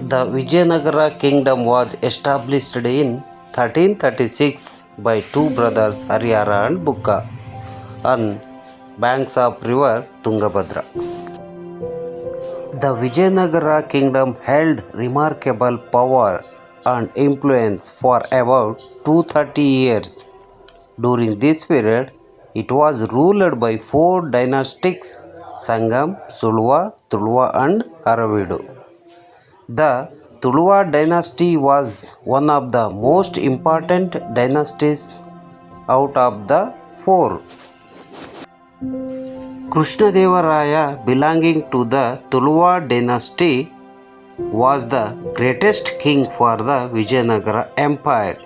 The Vijayanagara kingdom was established in 1336 by two brothers Harihara and Bukka on banks of river Tungabhadra. The Vijayanagara kingdom held remarkable power and influence for about 230 years. During this period, it was ruled by four dynastics Sangam, Sulva, Tulva, and Aravidu. The Tuluva dynasty was one of the most important dynasties out of the four. Krishnadevaraya, belonging to the Tuluva dynasty, was the greatest king for the Vijayanagara Empire,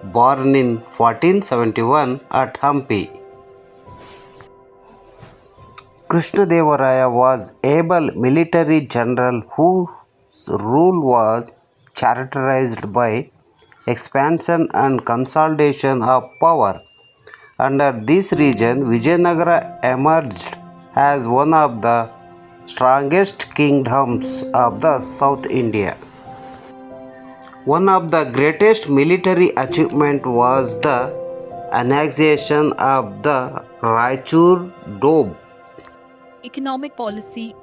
born in 1471 at Hampi. Krishnadevaraya was able military general whose rule was characterized by expansion and consolidation of power. Under this region, Vijayanagara emerged as one of the strongest kingdoms of the South India. One of the greatest military achievements was the annexation of the Raichur Doab. Economic policy.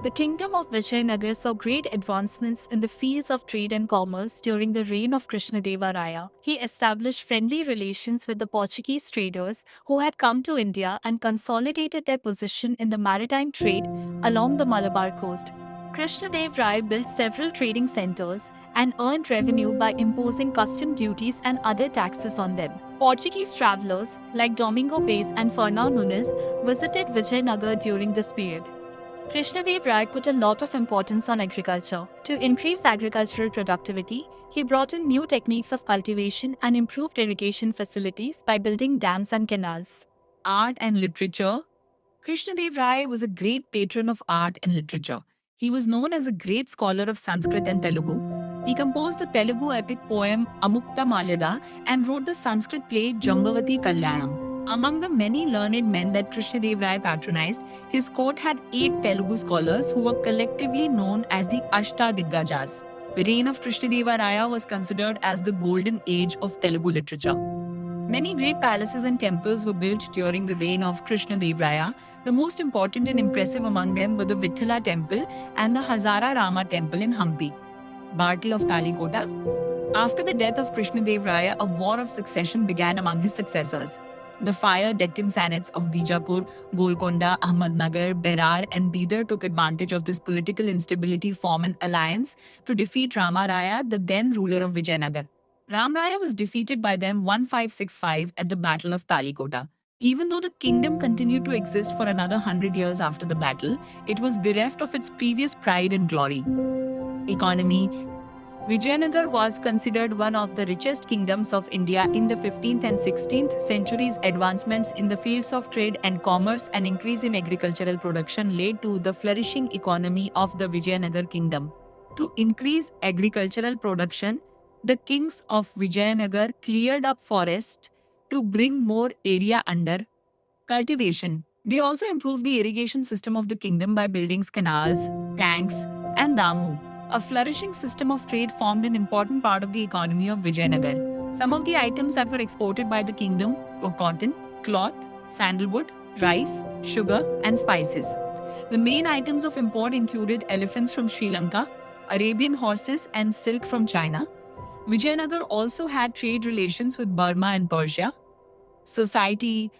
The kingdom of Vijayanagar saw great advancements in the fields of trade and commerce during the reign of Krishnadevaraya. He established friendly relations with the Portuguese traders who had come to India and consolidated their position in the maritime trade along the Malabar coast. Krishnadev Rai built several trading centers and earned revenue by imposing custom duties and other taxes on them. Portuguese travelers like Domingo Paes and Fernão Nunes visited Vijayanagar during this period. Krishnadev Rai put a lot of importance on agriculture. To increase agricultural productivity, he brought in new techniques of cultivation and improved irrigation facilities by building dams and canals. Art and literature. Krishnadev Rai was a great patron of art and literature. He was known as a great scholar of Sanskrit and Telugu. He composed the Telugu epic poem Amukta Malyada and wrote the Sanskrit play Jambavati Kalyanam. Among the many learned men that Krishnadev Rai patronized, his court had 8 Telugu scholars who were collectively known as the Ashtadiggajas. The reign of Krishnadeva Raya was considered as the golden age of Telugu literature. Many great palaces and temples were built during the reign of Krishnadev Raya. The most important and impressive among them were the Vithala temple and the Hazara Rama temple in Hampi. Battle of Talikota. After the death of Krishnadev Raya, a war of succession began among his successors. The fire Deccan Sanates of Bijapur, Golconda, Ahmednagar, Berar, and Bidar took advantage of this political instability, formed an alliance to defeat Rama Raya, the then ruler of Vijayanagar. Ram Raya was defeated by them 1565 at the Battle of Talikota. Even though the kingdom continued to exist for another 100 years after the battle, it was bereft of its previous pride and glory. Economy. Vijayanagar was considered one of the richest kingdoms of India in the 15th and 16th centuries. Advancements in the fields of trade and commerce and increase in agricultural production led to the flourishing economy of the Vijayanagar kingdom. To increase agricultural production, the kings of Vijayanagar cleared up forest to bring more area under cultivation. They also improved the irrigation system of the kingdom by building canals, tanks, and damu. A flourishing system of trade formed an important part of the economy of Vijayanagar. Some of the items that were exported by the kingdom were cotton, cloth, sandalwood, rice, sugar, and spices. The main items of import included elephants from Sri Lanka, Arabian horses, and silk from China. Vijayanagar also had trade relations with Burma and Persia. Society.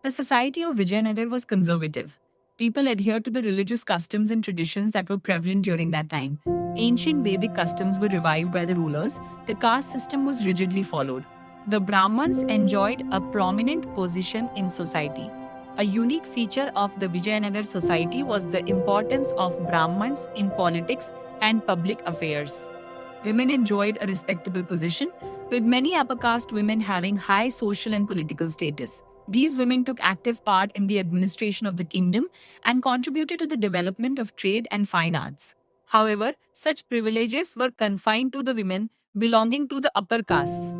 The society of Vijayanagar was conservative. People adhered to the religious customs and traditions that were prevalent during that time. Ancient Vedic customs were revived by the rulers. The caste system was rigidly followed. The Brahmins enjoyed a prominent position in society. A unique feature of the Vijayanagar society was the importance of Brahmins in politics and public affairs. Women enjoyed a respectable position, with many upper caste women having high social and political status. These women took active part in the administration of the kingdom and contributed to the development of trade and fine arts. However, such privileges were confined to the women belonging to the upper castes.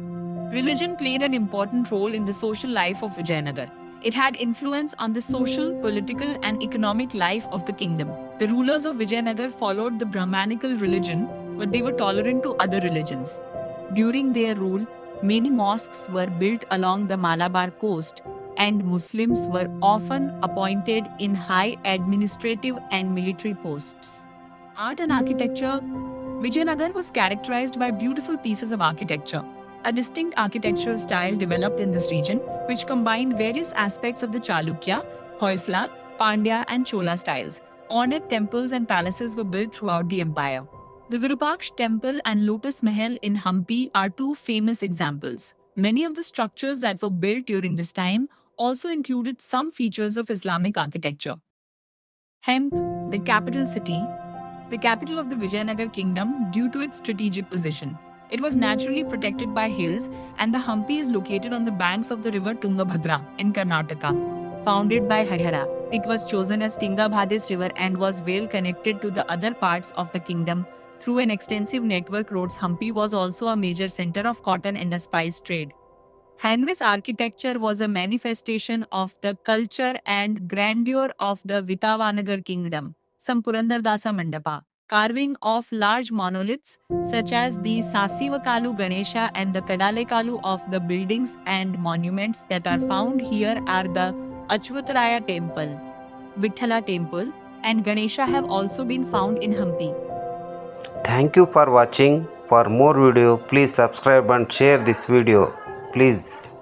Religion played an important role in the social life of Vijayanagar. It had influence on the social, political, and economic life of the kingdom. The rulers of Vijayanagar followed the Brahmanical religion, but they were tolerant to other religions. During their rule, many mosques were built along the Malabar coast, and Muslims were often appointed in high administrative and military posts. Art and architecture. Vijayanagar was characterized by beautiful pieces of architecture. A distinct architectural style developed in this region, which combined various aspects of the Chalukya, Hoysala, Pandya, and Chola styles. Ornate temples and palaces were built throughout the empire. The Virupaksha Temple and Lotus Mahal in Hampi are two famous examples. Many of the structures that were built during this time also included some features of Islamic architecture. Hemp, the capital city, the capital of the Vijayanagar kingdom due to its strategic position. It was naturally protected by hills, and the Hampi is located on the banks of the river Tungabhadra in Karnataka. Founded by Harihara, it was chosen as Tingabhadis river and was well connected to the other parts of the kingdom through an extensive network roads. Hampi was also a major center of cotton and a spice trade. Hanvis architecture was a manifestation of the culture and grandeur of the Vitavanagar kingdom. Some Purandardasa Mandapa. Carving of large monoliths such as the Sasivakalu Ganesha and the Kadalekalu of the buildings and monuments that are found here are the Achvataraya temple, Vithala temple, and Ganesha have also been found in Hampi. Thank you for watching. For more video, please subscribe and share this video. Please.